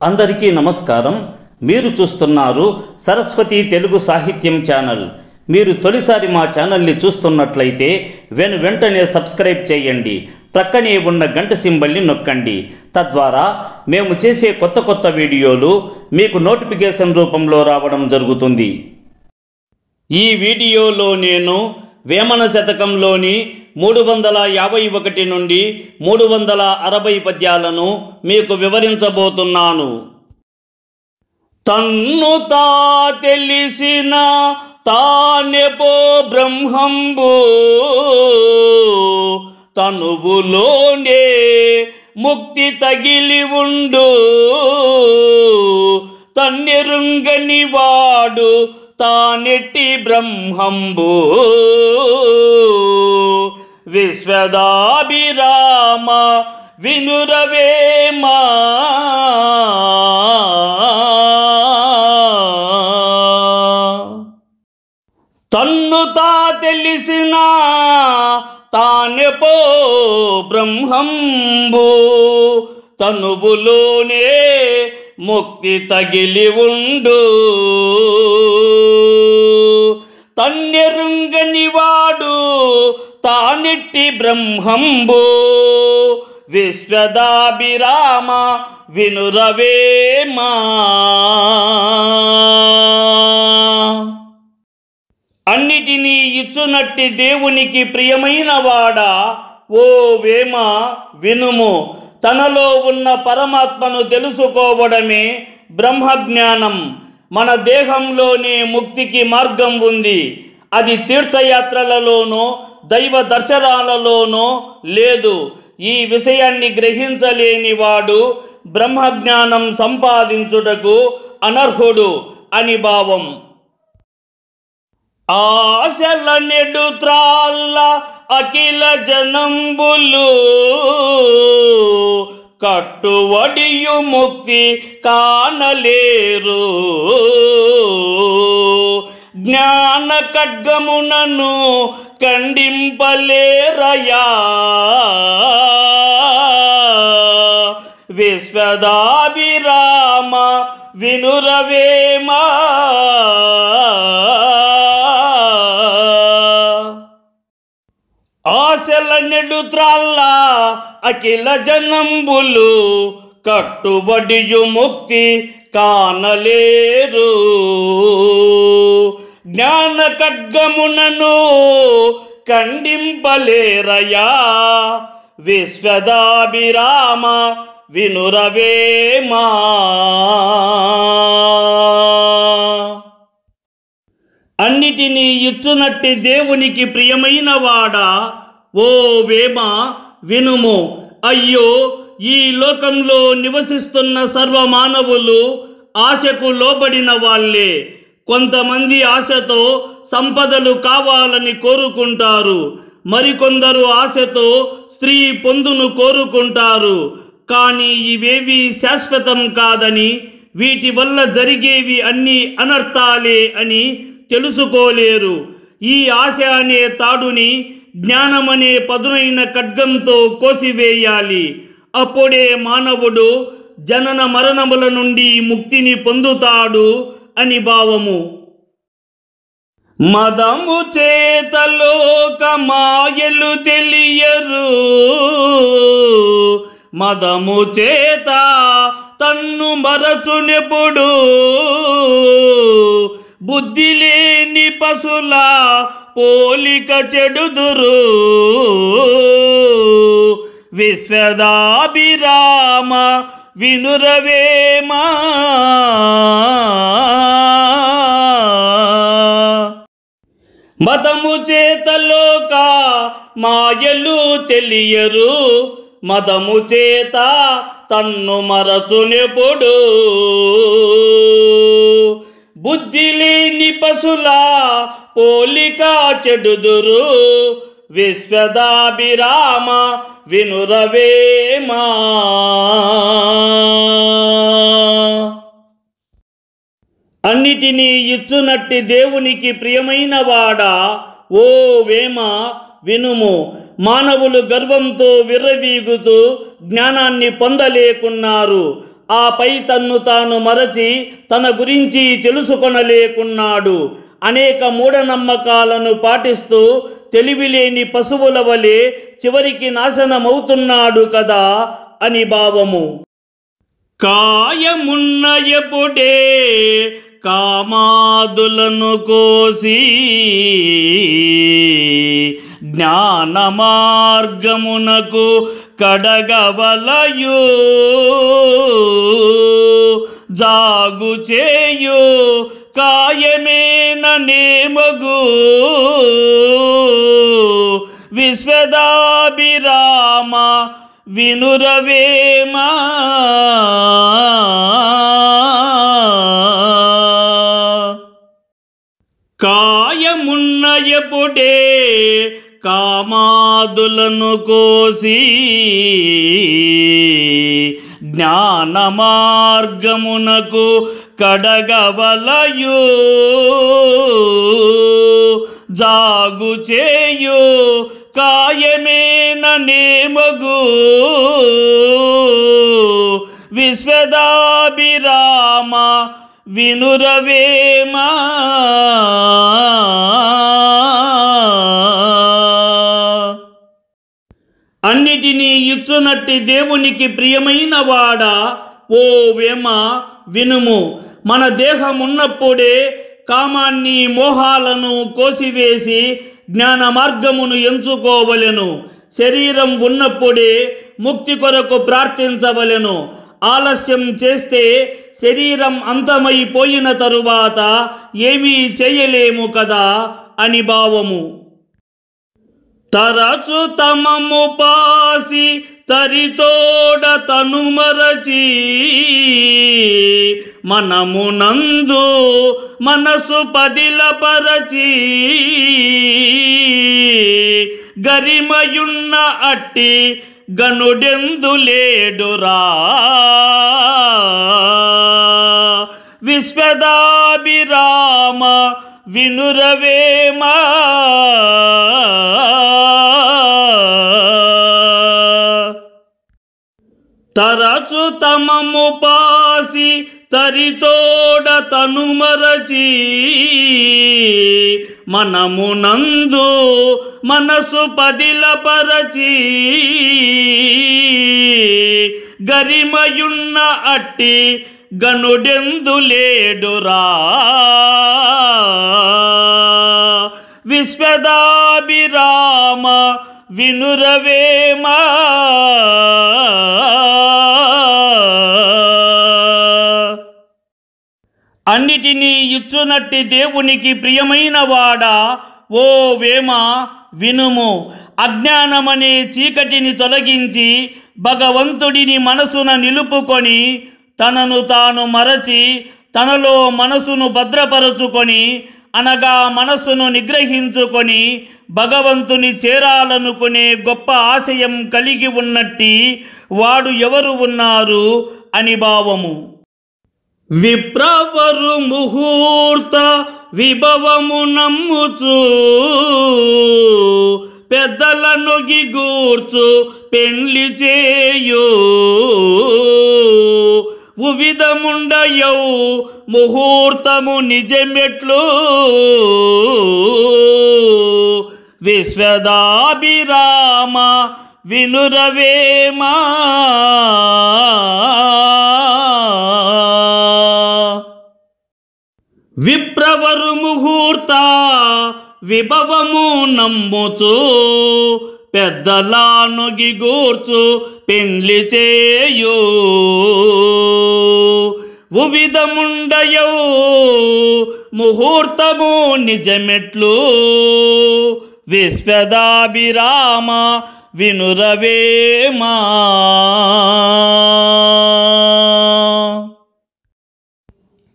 అందరికీ నమస్కారం. మీరు చూస్తున్నారు సరస్వతి తెలుగు సాహిత్యం ఛానల్. మీరు తొలిసారి మా ఛానల్ని చూస్తున్నట్లయితే వెంటనే సబ్స్క్రైబ్ చేయండి. ప్రక్కనే ఉన్న గంట సింబల్ని నొక్కండి. తద్వారా మేము చేసే కొత్త వీడియోలు మీకు నోటిఫికేషన్ రూపంలో రావడం జరుగుతుంది. ఈ వీడియోలో నేను వేమన శతకంలోని 351 నుండి 360 పద్యాలను మీకు వివరించబోతున్నాను. తన్ను తా తెలిసిన తానెపో బ్రహ్మంబు, తనువులోనే ముక్తి తగిలి ఉండు, తన్నెరుంగని వాడు తానెట్టి బ్రహ్మంబు, విశ్వదాభిరామ వినురవేమా. తన్ను తా తెలిసిన తానెపో బ్రహ్మంబు, తనువులోనే ముక్తి తగిలి ఉండు, తన్నెరుంగని వాడు తానెట్టి బ్రహ్మంబు, విశ్వదాభిరామ వినురవేమా. అన్నిటినీ ఇచ్చునట్టి దేవునికి ప్రియమైన వాడా, ఓ వేమ వినుము. తనలో ఉన్న పరమాత్మను తెలుసుకోవడమే బ్రహ్మజ్ఞానం. మన దేహంలోనే ముక్తికి మార్గం ఉంది. అది తీర్థయాత్రలలోనో దైవ దర్శనాలలోనో లేదు. ఈ విషయాన్ని గ్రహించలేని వాడు బ్రహ్మజ్ఞానం సంపాదించుటకు అనర్హుడు అని భావం. ఆశల నెడుత్రాళ్ళ అఖిల జనంబులు, కట్టువడియు ముక్తి కానలేరు, జ్ఞాన ఖడ్గమునను ఖండింపలేరయా, విశ్వదాభిరామ వినురవేమా. ఆశల నెడుత్రాళ్ళ అఖిల జనంబులు, కట్టుబడియు ముక్తి కానలేరు, జ్ఞాన ఖడ్గమునను ఖండింపలేరయా, విశ్వదాభిరామ వినురవేమా. అన్నిటినీ ఇచ్చునట్టి దేవునికి ప్రియమైన వాడా, ఓ వేమ వినుము. అయ్యో, ఈ లోకంలో నివసిస్తున్న సర్వమానవులు ఆశకు లోబడిన వాళ్ళే. కొంతమంది ఆశతో సంపదలు కావాలని కోరుకుంటారు, మరికొందరు ఆశతో స్త్రీ పొందును కోరుకుంటారు. కానీ ఇవేవి శాశ్వతం కాదని, వీటి వల్ల జరిగేవి అన్నీ అనర్థాలే అని తెలుసుకోలేరు. ఈ ఆశ అనే తాడుని జ్ఞానమనే పదునైన ఖడ్గంతో కోసివేయాలి. అప్పుడే మానవుడు జనన మరణముల నుండి ముక్తిని పొందుతాడు అని భావము. మదము చేతలోక మాయలు తెలియరు, మదము చేత తన్ను మరచునెప్పుడు, బుద్ధి లేని పశుల పోలిక చెడుదురు, విశ్వదాభిరామ వినురవేమా. మదము చేతలోక మాయలు తెలియరు, మదము చేత తన్ను మరచునెప్పుడు, బుద్ధి లేని పశుల పోలిక చెడుదురు, విశ్వదాభిరామ వినురవేమా. అన్నిటినీ ఇచ్చునట్టి దేవునికి ప్రియమైన వాడా, ఓ వేమ వినుము. మానవులు గర్వంతో విర్రవీగుతూ జ్ఞానాన్ని పొందలేకున్నారు. ఆపై తన్ను తాను మరచి తన గురించి తెలుసుకొనలేకున్నాడు. అనేక మూఢనమ్మకాలను పాటిస్తూ తెలివిలేని పశువుల వలె చివరికి నాశనమవుతున్నాడు కదా అని భావము. కాయమున్న ఎప్పుడే కామాదులను కోసి జ్ఞాన మార్గమునకు కడగవలయు జాగు చేయు కాయమేన నేమగు విశ్వదాభిరామ వినురవేమా. కాయమున్న ఎప్పుడే కామాదులను కోసి జ్ఞాన మార్గమునకు కడగవలయు జాగు చేయు కాయమేన నేమగు విశ్వదాభిరామ వినురవేమా. అన్నిటినీ ఇచ్చునట్టి దేవునికి ప్రియమైన వాడా, ఓ వేమ వినుము. మన దేహమున్నప్పుడే కామాన్ని మోహాలను కోసివేసి జ్ఞాన మార్గమును ఎంచుకోవలెను. శరీరం ఉన్నప్పుడే ముక్తి కొరకు ప్రార్థించవలెను. ఆలస్యం చేస్తే శరీరం అంతమైపోయిన తరువాత ఏమీ చేయలేము కదా అని భావము. తరచు తమము పాసి తరితోడ తనుమరచి మనమునందు మనసు పదిలపరచి గరిమయున్న అట్టి గనుడెందులేడురా విశ్వదాభిరామ వినురవేమా. తరచు తమము పాసి తరితోడ తనుమరచి మనమునందు మనసు పదిలపరచి గరిమయున్న అట్టి గనుడెందులేడురా విశ్వదాభిరామ వినురవేమా. అన్నిటినీ ఇచ్చునట్టి దేవునికి ప్రియమైన వాడా, ఓ వేమ వినుము. అజ్ఞానమనే చీకటిని తొలగించి భగవంతుడిని మనసున నిలుపుకొని తనను తాను మరచి తనలో మనసును భద్రపరచుకొని అనగా మనసును నిగ్రహించుకొని భగవంతుని చేరాలనుకునే గొప్ప ఆశయం కలిగి ఉన్నట్టి వాడు ఎవరు ఉన్నారు అని భావము. విప్రవరు ముహూర్త విభవము నమ్ముచు పెద్దలను గిగూర్చు పెండ్లి చేయు ఉవిధముండయౌ ముహూర్తము నిజమెట్లు విశ్వదాభిరామ వినురవేమా. విప్రవరు ముహూర్త విభవము నమ్ముచు పెద్దలను గిగూర్చు పెండ్లి చేయు ఉవిధముండయౌ ముహూర్తము నిజమెట్లు విశ్వదాభిరామ వినురవేమా.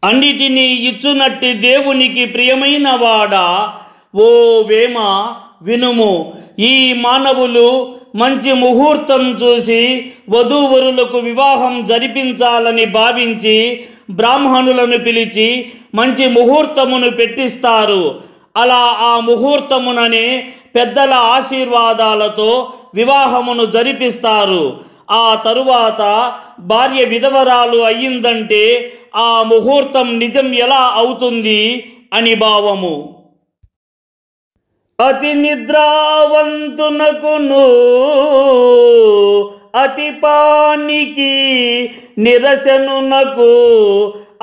అన్నిటినీ ఇచ్చునట్టి దేవునికి ప్రియమైన వాడా, ఓ వేమ వినుము. ఈ మానవులు మంచి ముహూర్తం చూసి వధూవరులకు వివాహం జరిపించాలని భావించి బ్రాహ్మణులను పిలిచి మంచి ముహూర్తమును పెట్టిస్తారు. అలా ఆ ముహూర్తముననే పెద్దల ఆశీర్వాదాలతో వివాహమును జరిపిస్తారు. ఆ తరువాత భార్య విధవరాలు అయ్యిందంటే ఆ ముహూర్తం నిజం ఎలా అవుతుంది అని భావము. అతి నిద్రావంతునకును అతి పానికి నిరసనునకు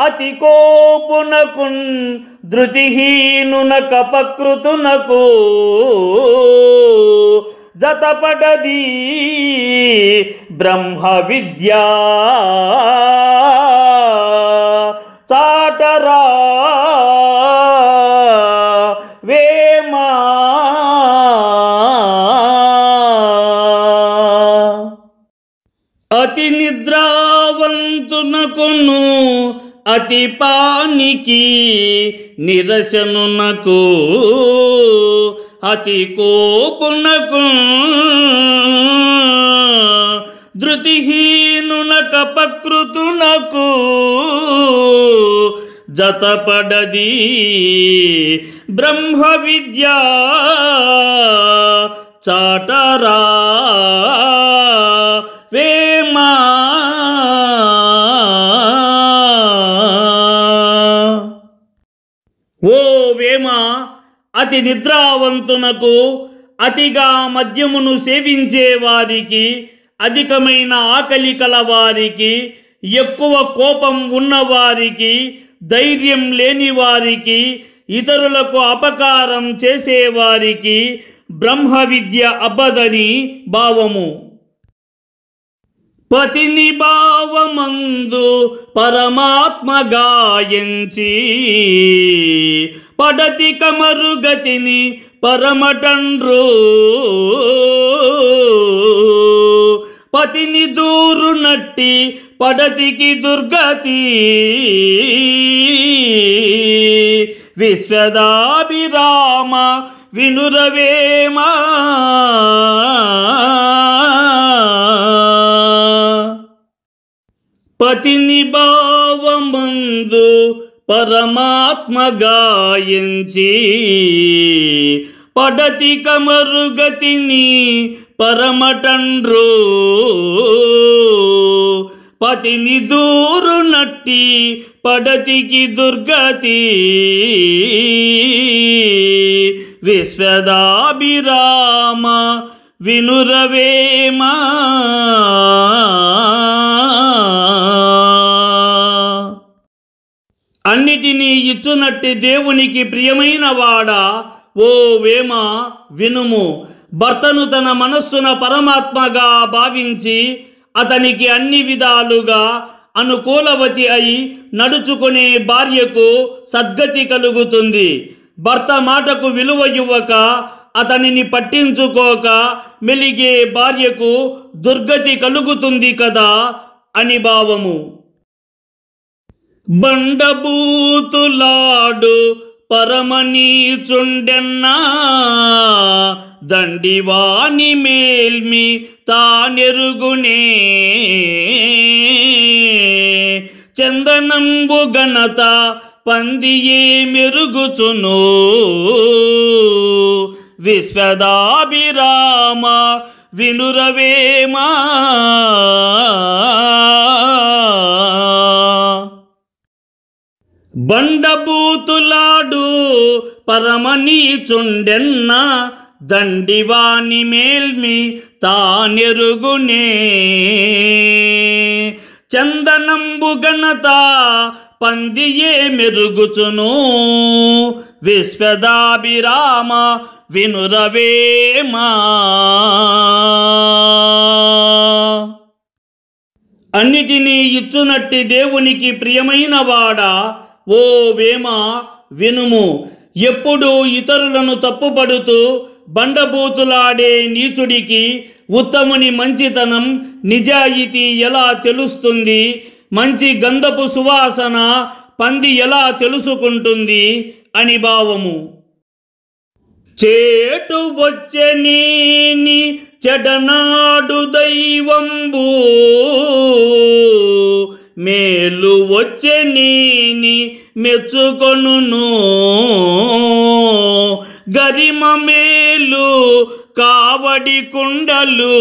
అతి కోపునకున్ ధృతిహీనున కపకృతునకు జతపడది బ్రహ్మ విద్యా చాటరా వేమా. అతి నిద్రావంతునకును అతి పానికి నిరసనునకు అతి కోపునకు ధృతిహీనున కపకృతునకు జతపడది బ్రహ్మ విద్యా చాటరా వేమా. ఓ వేమ, అతి నిద్రావంతునకు అతిగా మద్యమును సేవించే వారికి, అధికమైన ఆకలి కలవారికి, ఎక్కువ కోపం ఉన్నవారికి, ధైర్యం లేని వారికి, ఇతరులకు అపకారం చేసేవారికి బ్రహ్మ విద్య అబ్బదని భావము. పతిని భావమందు పరమాత్మ గాయంచి పడతి కమరుగతిని పరమటండ్రు పతిని దూరు నట్టి పడతికి దుర్గతి విశ్వదాభిరామ వినురవేమా. పతిని భావమందు పరమాత్మ గాయించి పడతి కమరుగతిని పరమటండ్రు పతిని దూరు నట్టి పడతికి దుర్గతి విశ్వదాభిరామ వినురవేమా. అన్నిటినీ ఇచ్చునట్టి దేవునికి ప్రియమైన వాడా, ఓ వేమ వినుము. భర్తను తన మనస్సున పరమాత్మగా భావించి అతనికి అన్ని విధాలుగా అనుకూలవతి అయి నడుచుకునే భార్యకు సద్గతి కలుగుతుంది. భర్త మాటకు విలువ ఇవ్వక అతనిని పట్టించుకోక మెలిగే భార్యకు దుర్గతి కలుగుతుంది కదా అని భావము. బండబూతులాడు పరమనీచుండెన్నా దండివాని మేల్మి తానెరుగునే చందనంబు ఘనత పందియే మెరుగుచును విశ్వదాభిరామ వినురవేమా. బండబూతులాడు పరమనీచుండెన్న దండివాని మేల్మి తానెరుగునే చందనంబు ఘనత పందియే మెరుగుచును విశ్వదాభిరామ వినురవేమా. అన్నిటినీ ఇచ్చునట్టి దేవునికి ప్రియమైన వాడా, ఓ వేమ వినుము. ఎప్పుడు ఇతరులను తప్పుపడుతూ బండబూతులాడే నీచుడికి ఉత్తముని మంచితనం నిజాయితీ ఎలా తెలుస్తుంది? మంచి గంధపు సువాసన పంది ఎలా తెలుసుకుంటుంది అని భావము. చేటు వచ్చెనీని చెడనాడు దైవంబు మేలు వచ్చెనీని మెచ్చుకొనును గరిమ మేలు కావడి కుండలు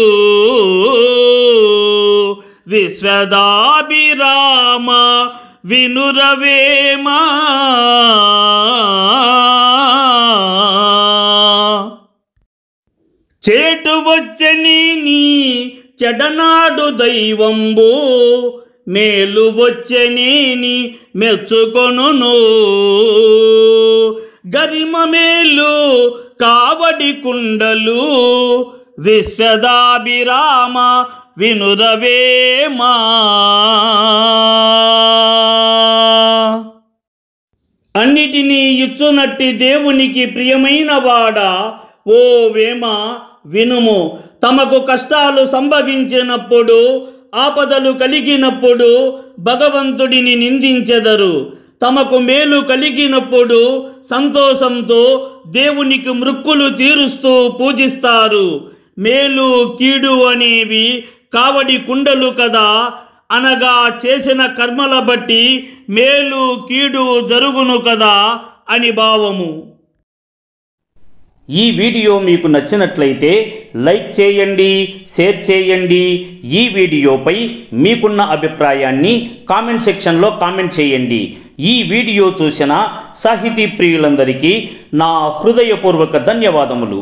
విశ్వదాభిరామ వినురవేమా. చేటు వచ్చని నీ చెడనాడు దైవంబు, మేలు వచ్చనేని మెచ్చుకొనును. గరిమ మేలు కావడి కుండలు, విశ్వదాభిరామ వినురవేమా. అన్నిటినీ ఇచ్చునట్టి దేవునికి ప్రియమైన వాడా, ఓ వేమ వినుము. తమకు కష్టాలు సంభవించినప్పుడు, ఆపదలు కలిగినప్పుడు భగవంతుడిని నిందించెదరు. తమకు మేలు కలిగినప్పుడు సంతోషంతో దేవునికి మృక్కులు తీరుస్తూ పూజిస్తారు. మేలు కీడు అనేవి కావడి కుండలు కదా, అనగా చేసిన కర్మల బట్టి మేలు కీడు జరుగును కదా అని భావము. ఈ వీడియో మీకు నచ్చినట్లయితే లైక్ చేయండి, షేర్ చేయండి. ఈ వీడియోపై మీకున్న అభిప్రాయాన్ని కామెంట్ సెక్షన్లో కామెంట్ చేయండి. ఈ వీడియో చూసిన సాహితీ ప్రియులందరికీ నా హృదయపూర్వక ధన్యవాదములు.